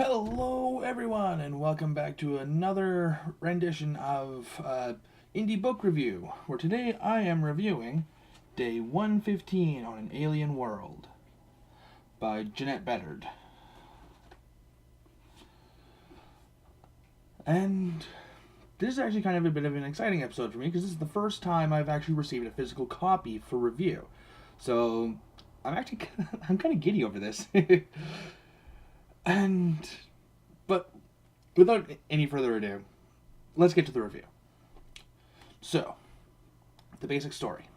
Hello, everyone, and welcome back to another rendition of Indie Book Review, where today I am reviewing Day 115 on an Alien World by Jeannette Bedard. And this is actually kind of a bit of an exciting episode for me because this is the first time I've actually received a physical copy for review. So I'm kind of giddy over this. But without any further ado, let's get to the review. So, the basic story.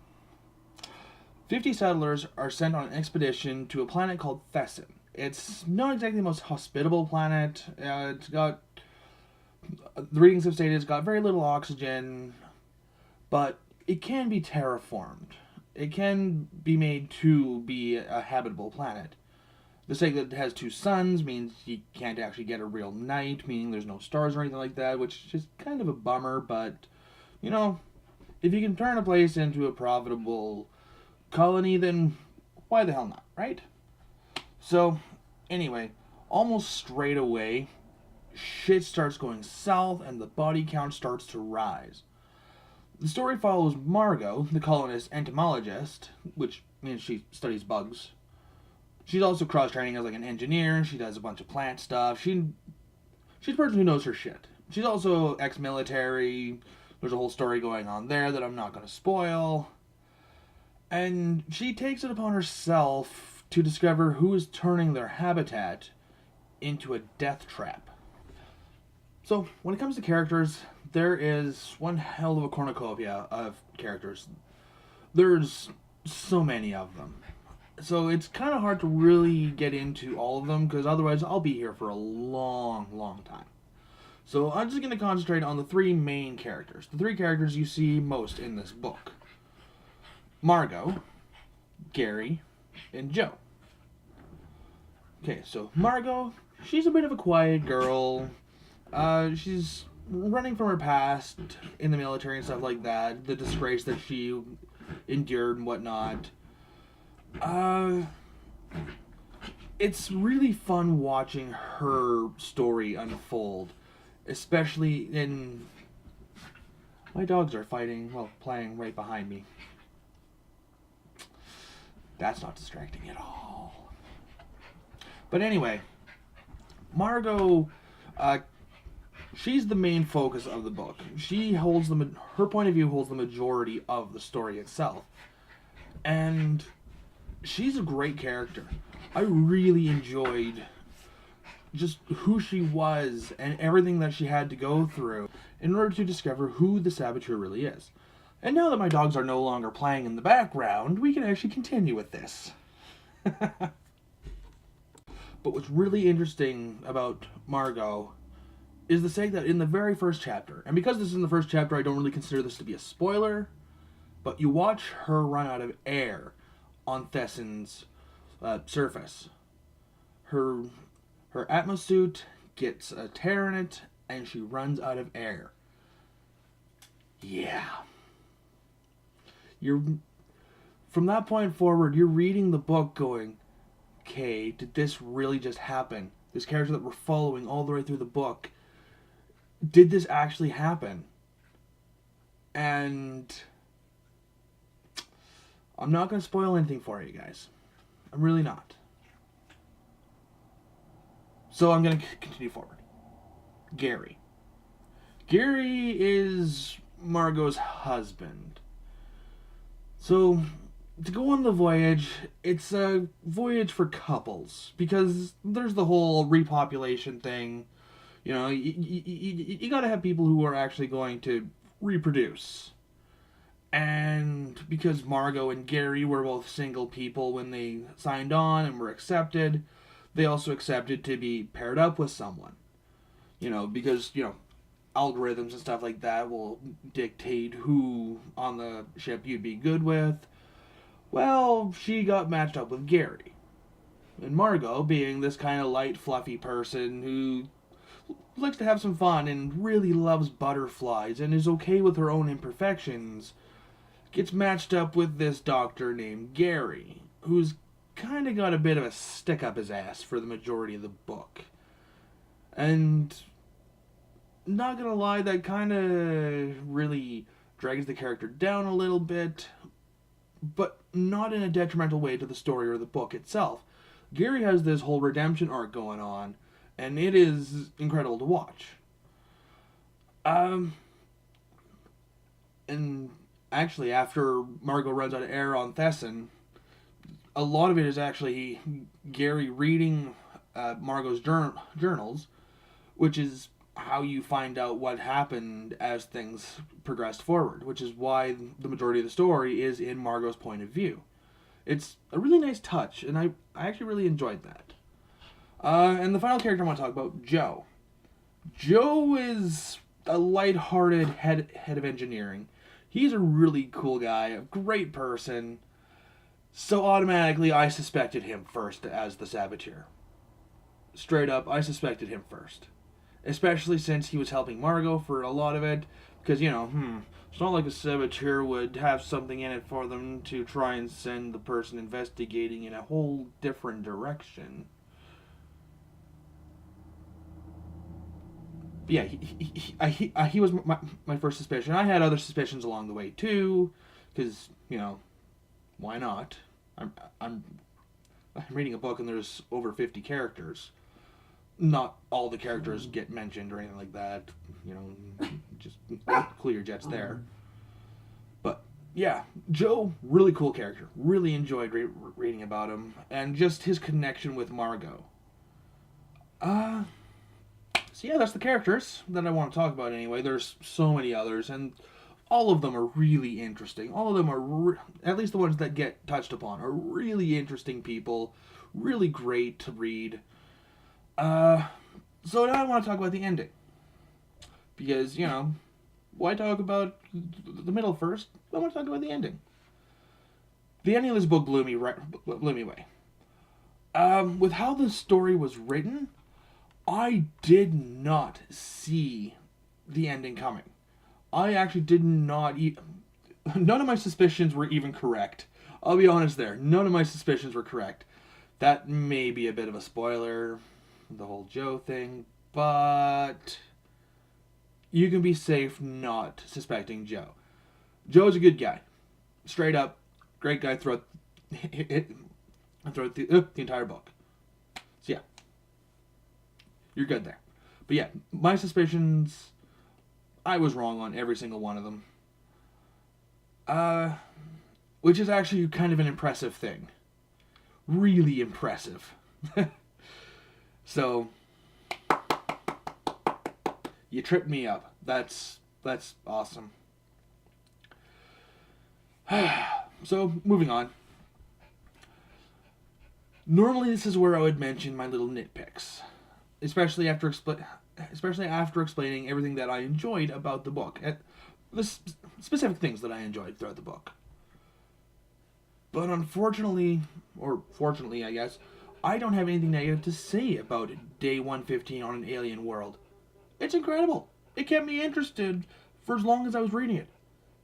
50 settlers are sent on an expedition to a planet called Thesson. It's not exactly the most hospitable planet. The readings have stated it's got very little oxygen, but it can be terraformed. It can be made to be a habitable planet. The fact that it has two suns means you can't actually get a real night, meaning there's no stars or anything like that, which is kind of a bummer, but, if you can turn a place into a profitable colony, then why the hell not, right? So, anyway, almost straight away, shit starts going south and the body count starts to rise. The story follows Margot, the colonist entomologist, which means she studies bugs. She's also cross-training as an engineer. She does a bunch of plant stuff. She's a person who knows her shit. She's also ex-military. There's a whole story going on there that I'm not going to spoil. And she takes it upon herself to discover who is turning their habitat into a death trap. So, when it comes to characters, there is one hell of a cornucopia of characters. There's so many of them. So it's kind of hard to really get into all of them, because otherwise I'll be here for a long, long time. So I'm just going to concentrate on the three main characters. The three characters you see most in this book. Margot, Gary, and Joe. Okay, so Margot, she's a bit of a quiet girl. She's running from her past in the military and stuff like that. The disgrace that she endured and whatnot. It's really fun watching her story unfold, especially in... My dogs are playing right behind me. That's not distracting at all. But anyway, Margot, she's the main focus of the book. Her point of view holds the majority of the story itself. And she's a great character. I really enjoyed just who she was and everything that she had to go through in order to discover who the saboteur really is. And now that my dogs are no longer playing in the background, we can actually continue with this. But what's really interesting about Margot is the fact that in the very first chapter, and because this is in the first chapter, I don't really consider this to be a spoiler, but you watch her run out of air on Thesson's surface. Her atmosuit gets a tear in it, and she runs out of air. Yeah. From that point forward, you're reading the book going, okay, did this really just happen? This character that we're following all the way through the book, did this actually happen? And I'm not going to spoil anything for you guys. I'm really not. So I'm going to continue forward. Gary. Gary is Margot's husband. So, to go on the voyage, it's a voyage for couples. Because there's the whole repopulation thing. You gotta have people who are actually going to reproduce. And because Margot and Gary were both single people when they signed on and were accepted, they also accepted to be paired up with someone. Because, algorithms and stuff like that will dictate who on the ship you'd be good with. Well, she got matched up with Gary. And Margot, being this kind of light, fluffy person who likes to have some fun and really loves butterflies and is okay with her own imperfections, gets matched up with this doctor named Gary, who's kind of got a bit of a stick up his ass for the majority of the book. And not gonna lie, that kind of really drags the character down a little bit, but not in a detrimental way to the story or the book itself. Gary has this whole redemption arc going on, and it is incredible to watch. And actually, after Margot runs out of air on Thesson, a lot of it is actually Gary reading Margot's journals, which is how you find out what happened as things progressed forward, which is why the majority of the story is in Margot's point of view. It's a really nice touch, and I actually really enjoyed that. And the final character I want to talk about, Joe. Joe is a light-hearted head of engineering. He's a really cool guy, a great person, so automatically I suspected him first as the saboteur. Straight up, I suspected him first. Especially since he was helping Margot for a lot of it, because, it's not like a saboteur would have something in it for them to try and send the person investigating in a whole different direction. But yeah, he was my first suspicion. I had other suspicions along the way too, because why not? I'm reading a book and there's over 50 characters. Not all the characters get mentioned or anything like that. Just clear your jets there. But yeah, Joe, really cool character. Really enjoyed reading about him, and just his connection with Margot. So yeah, that's the characters that I want to talk about anyway. There's so many others, and all of them are really interesting. All of them are, at least the ones that get touched upon, are really interesting people. Really great to read. So now I want to talk about the ending. Because, why talk about the middle first? I want to talk about the ending. The ending of this book blew me away. With how the story was written, I did not see the ending coming. I actually did not... None of my suspicions were even correct. I'll be honest there. None of my suspicions were correct. That may be a bit of a spoiler, the whole Joe thing, but you can be safe not suspecting Joe. Joe's a good guy. Straight up, great guy throughout the entire book. So yeah, you're good there. But yeah, my suspicions, I was wrong on every single one of them. Which is actually kind of an impressive thing. Really impressive. So, you tripped me up. That's awesome. So, moving on. Normally this is where I would mention my little nitpicks. Especially after explaining everything that I enjoyed about the book. And the specific things that I enjoyed throughout the book. But unfortunately, or fortunately I guess, I don't have anything negative to say about Day 115 on an Alien World. It's incredible. It kept me interested for as long as I was reading it.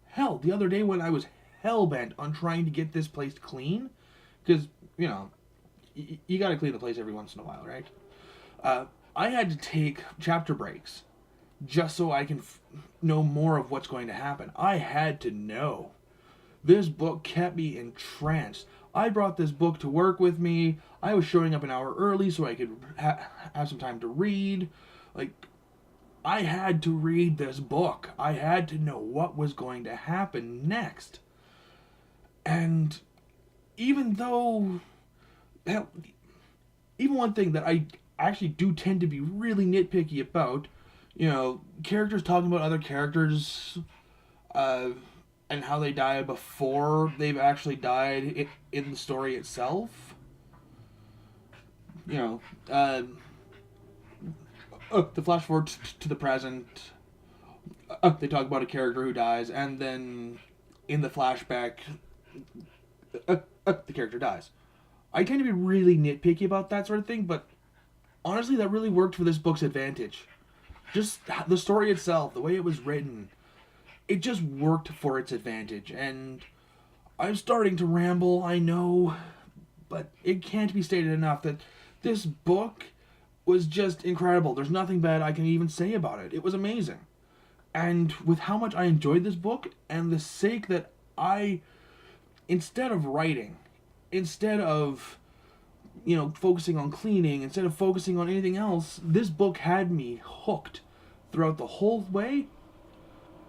Hell, the other day when I was hell-bent on trying to get this place clean, because, you gotta clean the place every once in a while, right? I had to take chapter breaks just so I can know more of what's going to happen. I had to know. This book kept me entranced. I brought this book to work with me. I was showing up an hour early so I could have some time to read. I had to read this book. I had to know what was going to happen next. And even though... Hell, even one thing that I actually do tend to be really nitpicky about, characters talking about other characters, and how they die before they've actually died in the story itself. The flash forward to the present, they talk about a character who dies, and then in the flashback, the character dies. I tend to be really nitpicky about that sort of thing, but honestly, that really worked for this book's advantage. Just the story itself, the way it was written, it just worked for its advantage. And I'm starting to ramble, I know, but it can't be stated enough that this book was just incredible. There's nothing bad I can even say about it. It was amazing. And with how much I enjoyed this book, and the sake that instead of writing, instead of, focusing on cleaning, instead of focusing on anything else, this book had me hooked throughout the whole way.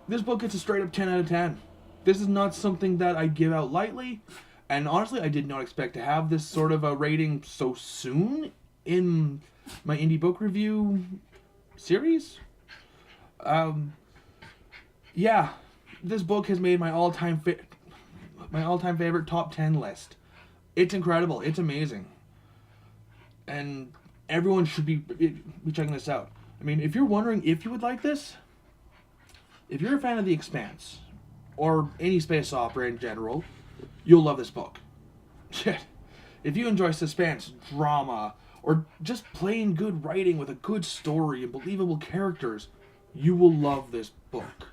This book gets a straight up 10 out of 10. This is not something that I give out lightly, and honestly, I did not expect to have this sort of a rating so soon in my indie book review series. Yeah, this book has made my all-time favorite top 10 list. It's incredible. It's amazing. And everyone should be checking this out. I mean, if you're wondering if you would like this, if you're a fan of The Expanse, or any space opera in general, you'll love this book. Shit. If you enjoy suspense, drama, or just plain good writing with a good story and believable characters, you will love this book.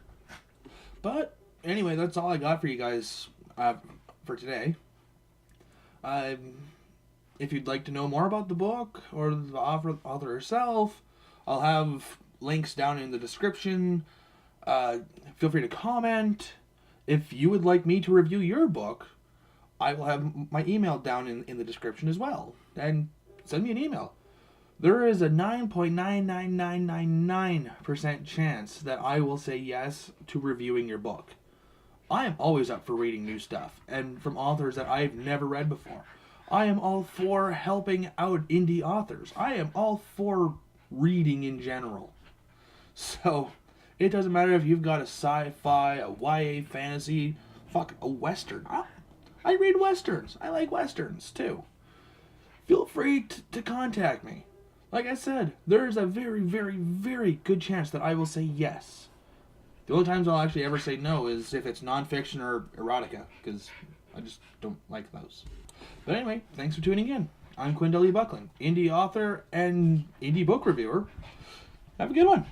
But anyway, that's all I got for you guys for today. If you'd like to know more about the book or the author herself, I'll have links down in the description. Feel free to comment. If you would like me to review your book, I will have my email down in the description as well. And send me an email. There is a 9.99999% chance that I will say yes to reviewing your book. I am always up for reading new stuff, and from authors that I've never read before. I am all for helping out indie authors. I am all for reading in general. So, it doesn't matter if you've got a sci-fi, a YA fantasy, a western. I read westerns. I like westerns, too. Feel free to contact me. Like I said, there is a very, very, very good chance that I will say yes. The only times I'll actually ever say no is if it's nonfiction or erotica, because I just don't like those. But anyway, thanks for tuning in. I'm Quinn W. Buckland, indie author and indie book reviewer. Have a good one.